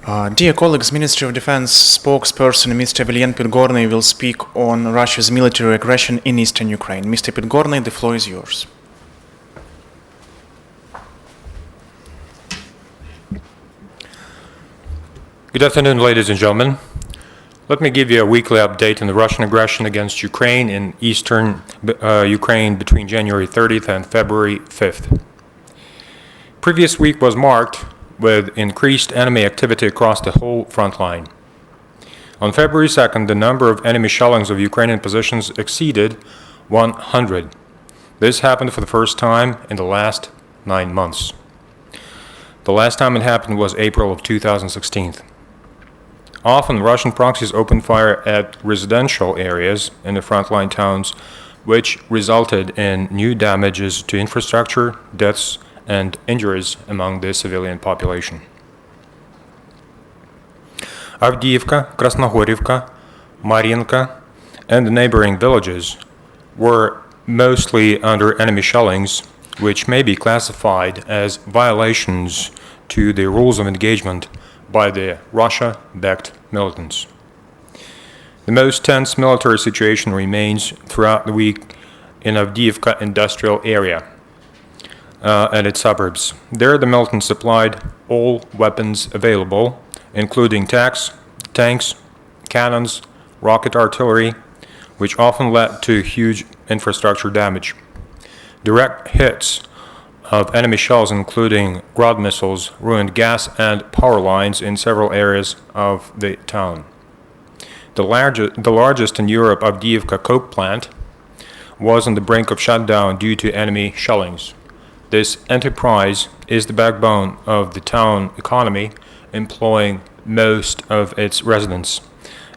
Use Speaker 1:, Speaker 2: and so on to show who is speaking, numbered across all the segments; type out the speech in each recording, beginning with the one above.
Speaker 1: Dear colleagues, Ministry of Defense spokesperson Mr. Vilyen Pidgornyy will speak on Russia's military aggression in eastern Ukraine. Mr. Pidgornyy, the floor is yours.
Speaker 2: Good afternoon, ladies and gentlemen. Let me give you a weekly update on the Russian aggression against Ukraine in eastern Ukraine between January 30th and February 5th. Previous week was marked with increased enemy activity across the whole front line. On February 2nd, the number of enemy shellings of Ukrainian positions exceeded 100. This happened for the first time in the last 9 months. The last time it happened was April of 2016. Often, Russian proxies opened fire at residential areas in the frontline towns, which resulted in new damages to infrastructure, deaths, and injuries among the civilian population. Avdiivka, Krasnogorivka, Mariinka, and the neighboring villages were mostly under enemy shellings, which may be classified as violations to the rules of engagement by the Russia-backed militants. The most tense military situation remains throughout the week in Avdiivka industrial area and its suburbs. There, the militants supplied all weapons available, including tanks, cannons, rocket artillery, which often led to huge infrastructure damage. Direct hits of enemy shells, including Grad missiles, ruined gas and power lines in several areas of the town. The largest in Europe, Avdiivka coke plant, was on the brink of shutdown due to enemy shellings. This enterprise is the backbone of the town economy, employing most of its residents,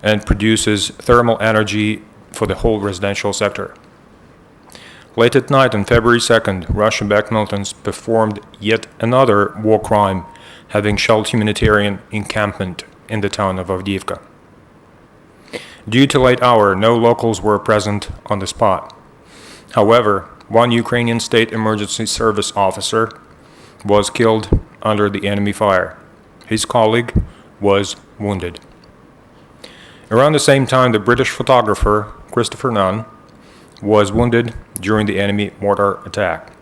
Speaker 2: and produces thermal energy for the whole residential sector. Late at night on February 2nd, Russian-backed militants performed yet another war crime, having shelled humanitarian encampment in the town of Avdiivka. Due to late hour, no locals were present on the spot. However, one Ukrainian state emergency service officer was killed under the enemy fire. His colleague was wounded. Around the same time, the British photographer Christopher Nunn was wounded during the enemy mortar attack.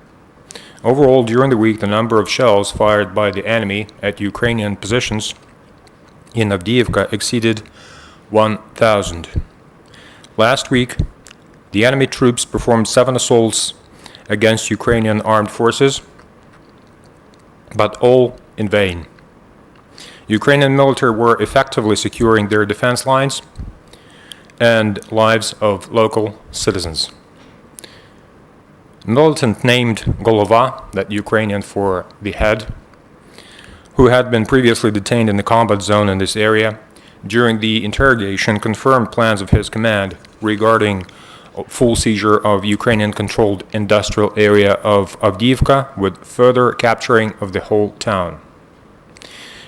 Speaker 2: Overall, during the week, the number of shells fired by the enemy at Ukrainian positions in Avdiivka exceeded 1,000. Last week, the enemy troops performed 7 assaults against Ukrainian armed forces, but all in vain. Ukrainian military were effectively securing their defense lines and lives of local citizens. Militant named Golova, that Ukrainian for the head, who had been previously detained in the combat zone in this area, during the interrogation confirmed plans of his command regarding full seizure of Ukrainian-controlled industrial area of Avdiivka, with further capturing of the whole town.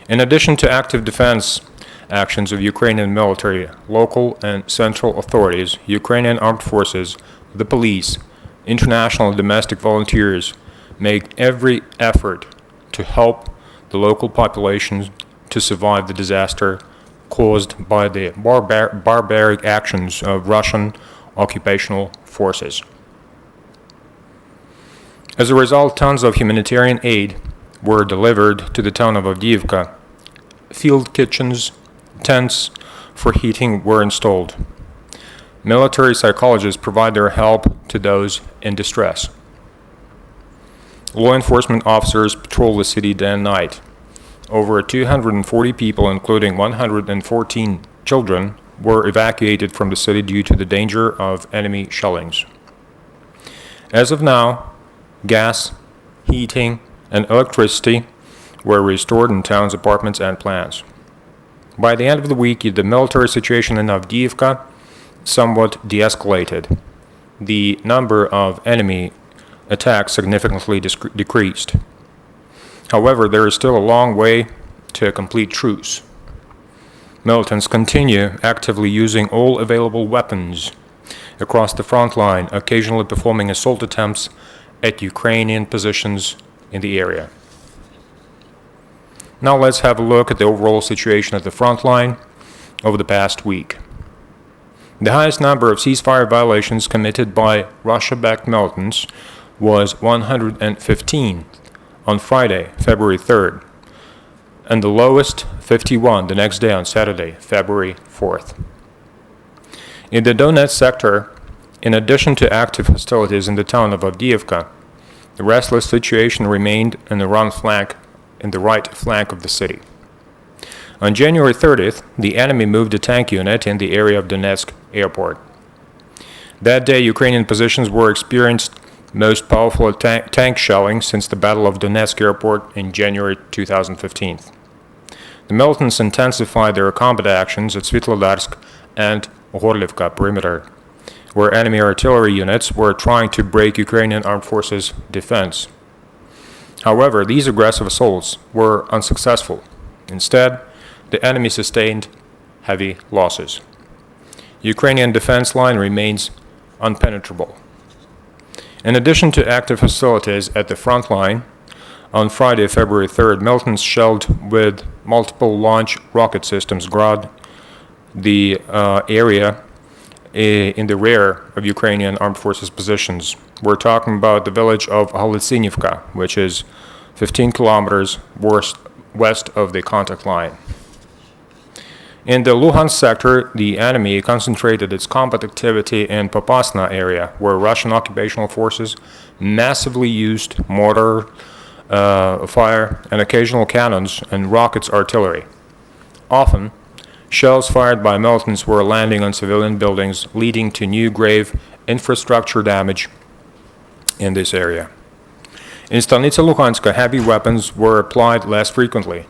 Speaker 2: In addition to active defense actions of Ukrainian military, local and central authorities, Ukrainian armed forces, the police, international and domestic volunteers make every effort to help the local population to survive the disaster caused by the barbaric actions of Russian occupational forces. As a result, tons of humanitarian aid were delivered to the town of Avdiivka. Field kitchens, tents for heating were installed. Military psychologists provide their help to those in distress. Law enforcement officers patrol the city day and night. Over 240 people, including 114 children, were evacuated from the city due to the danger of enemy shellings. As of now, gas, heating, and electricity were restored in town's apartments and plants. By the end of the week, the military situation in Avdiivka somewhat de-escalated. The number of enemy attacks significantly decreased. However, there is still a long way to a complete truce. Militants continue actively using all available weapons across the front line, occasionally performing assault attempts at Ukrainian positions in the area. Now let's have a look at the overall situation at the front line over the past week. The highest number of ceasefire violations committed by Russia-backed militants was 115 on Friday, February 3rd, and the lowest, 51, the next day on Saturday, February 4th. In the Donetsk sector, in addition to active hostilities in the town of Avdiivka, the restless situation remained in the right flank of the city. On January 30th, the enemy moved a tank unit in the area of Donetsk airport. That day, Ukrainian positions were experienced most powerful tank shelling since the Battle of Donetsk airport in January 2015. The militants intensified their combat actions at Svitlodarsk and Gorlivka perimeter, where enemy artillery units were trying to break Ukrainian armed forces' defense. However, these aggressive assaults were unsuccessful. Instead, the enemy sustained heavy losses. Ukrainian defense line remains unpenetrable. In addition to active hostilities at the front line, on Friday, February 3rd, militants shelled with multiple launch rocket systems Grad the area in the rear of Ukrainian armed forces positions. We're talking about the village of Halitsinivka, which is 15 kilometers west of the contact line. In the Luhansk sector, the enemy concentrated its combat activity in Popasna area, where Russian occupational forces massively used mortar fire and occasional cannons and rockets artillery. Often, shells fired by militants were landing on civilian buildings, leading to new grave infrastructure damage in this area. In Stanitsa Luhanska, heavy weapons were applied less frequently.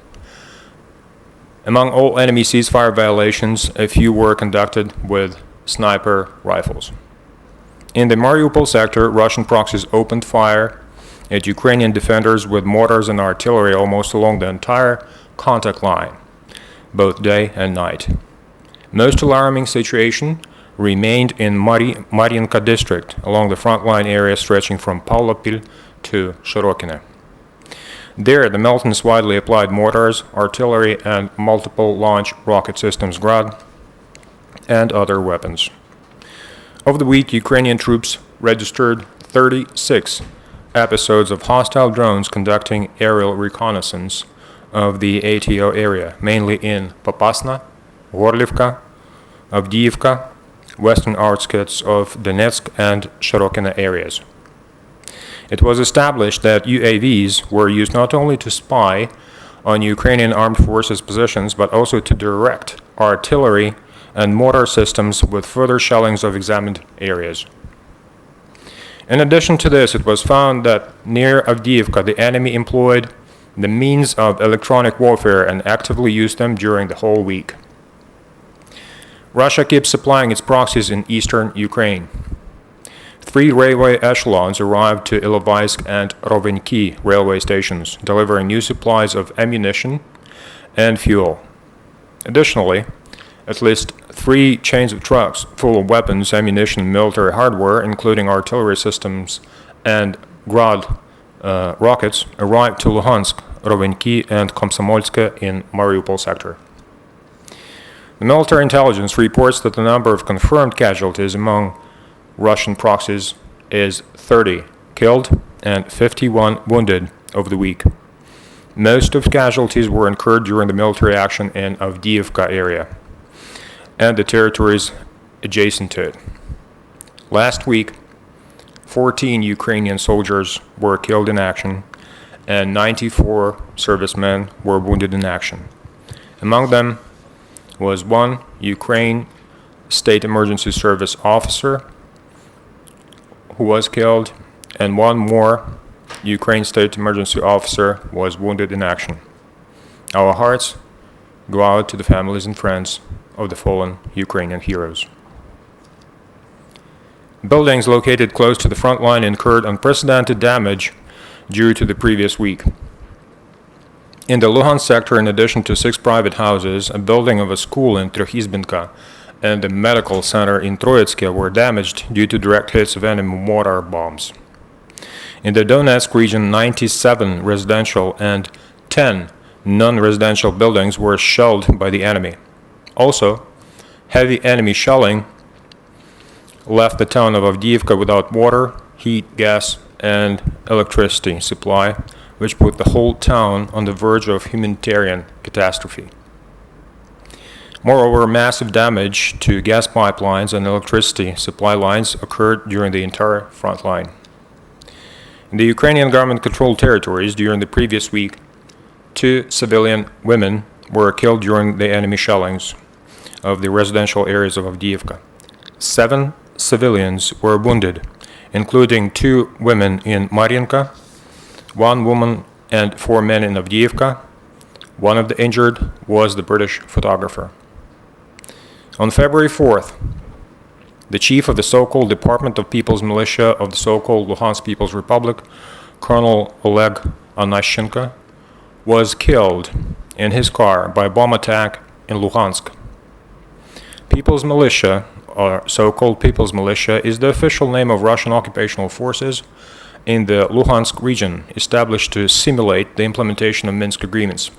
Speaker 2: Among all enemy ceasefire violations, a few were conducted with sniper rifles. In the Mariupol sector, Russian proxies opened fire at Ukrainian defenders with mortars and artillery almost along the entire contact line, both day and night. Most alarming situation remained in Mar'inka district, along the front line area stretching from Pavlopil to Shirokine. There, the militants widely applied mortars, artillery, and multiple launch rocket systems Grad and other weapons. Over the week, Ukrainian troops registered 36 episodes of hostile drones conducting aerial reconnaissance of the ATO area, mainly in Popasna, Gorlivka, Avdiivka, western outskirts of Donetsk and Shirokine areas. It was established that UAVs were used not only to spy on Ukrainian armed forces positions, but also to direct artillery and mortar systems with further shellings of examined areas. In addition to this, it was found that near Avdiivka, the enemy employed the means of electronic warfare and actively used them during the whole week. Russia keeps supplying its proxies in eastern Ukraine. 3 railway echelons arrived to Ilovaisk and Rovenki railway stations, delivering new supplies of ammunition and fuel. Additionally, at least 3 chains of trucks full of weapons, ammunition, and military hardware, including artillery systems and Grad rockets, arrived to Luhansk, Rovenki, and Komsomolsk in Mariupol sector. The military intelligence reports that the number of confirmed casualties among Russian proxies is 30 killed and 51 wounded over the week. Most of casualties were incurred during the military action in Avdiivka area and the territories adjacent to it. Last week, 14 Ukrainian soldiers were killed in action and 94 servicemen were wounded in action. Among them was 1 Ukraine State Emergency Service officer who was killed, and 1 more Ukraine State Emergency officer was wounded in action. Our hearts go out to the families and friends of the fallen Ukrainian heroes. Buildings located close to the front line incurred unprecedented damage due to the previous week. In the Luhansk sector, in addition to 6 private houses, a building of a school in Tryokhizbenka and the medical center in Troitsky were damaged due to direct hits of enemy mortar bombs. In the Donetsk region, 97 residential and 10 non-residential buildings were shelled by the enemy. Also, heavy enemy shelling left the town of Avdiivka without water, heat, gas, and electricity supply, which put the whole town on the verge of humanitarian catastrophe. Moreover, massive damage to gas pipelines and electricity supply lines occurred during the entire front line. In the Ukrainian government-controlled territories during the previous week, 2 civilian women were killed during the enemy shellings of the residential areas of Avdiivka. 7 civilians were wounded, including 2 women in Mariinka, 1 woman and 4 men in Avdiivka. One of the injured was the British photographer. On February 4th, the chief of the so-called Department of People's Militia of the so-called Luhansk People's Republic, Colonel Oleh Onishchenko, was killed in his car by a bomb attack in Luhansk. People's Militia, or so-called People's Militia, is the official name of Russian occupational forces in the Luhansk region, established to simulate the implementation of Minsk agreements.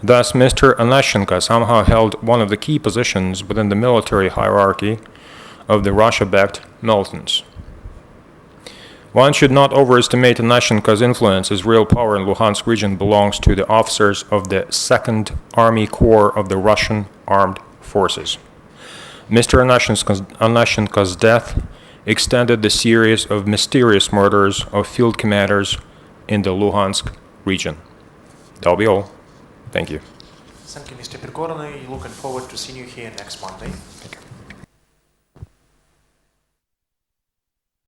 Speaker 2: Thus, Mr. Onishchenko somehow held one of the key positions within the military hierarchy of the Russia-backed militants. One should not overestimate Onishchenko's influence, as real power in Luhansk region belongs to the officers of the 2nd Army Corps of the Russian Armed Forces. Mr. Onishchenko's death extended the series of mysterious murders of field commanders in the Luhansk region. That'll be all. Thank you.
Speaker 1: Thank you, Mr. Pidgornyy. Looking forward to seeing you here next Monday.
Speaker 2: Thank you.